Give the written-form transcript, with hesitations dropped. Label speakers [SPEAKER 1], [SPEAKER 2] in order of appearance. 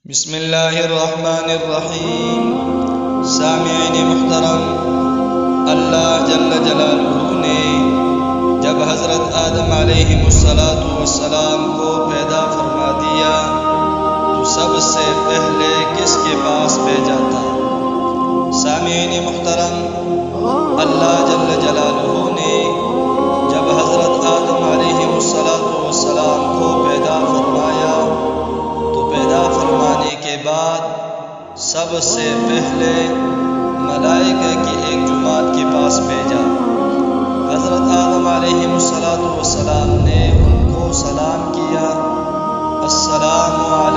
[SPEAKER 1] بسم اللہ الرحمن الرحیم۔ سامعین محترم، اللہ جل جلالہ نے جب حضرت آدم علیہ السلام کو پیدا فرما دیا تو سب سے پہلے کس کے پاس بھیجا تھا؟ سامعین محترم، اللہ جل جلالہ نے جب حضرت آدم علیہ السلام کو پیدا فرمایا تو پیدا فرمانے کے بعد سب سے پہلے ملائکہ کی ایک جماعت کے پاس بھیجا۔ حضرت آدم علیہ السلام نے ان کو سلام کیا، السلام علیکم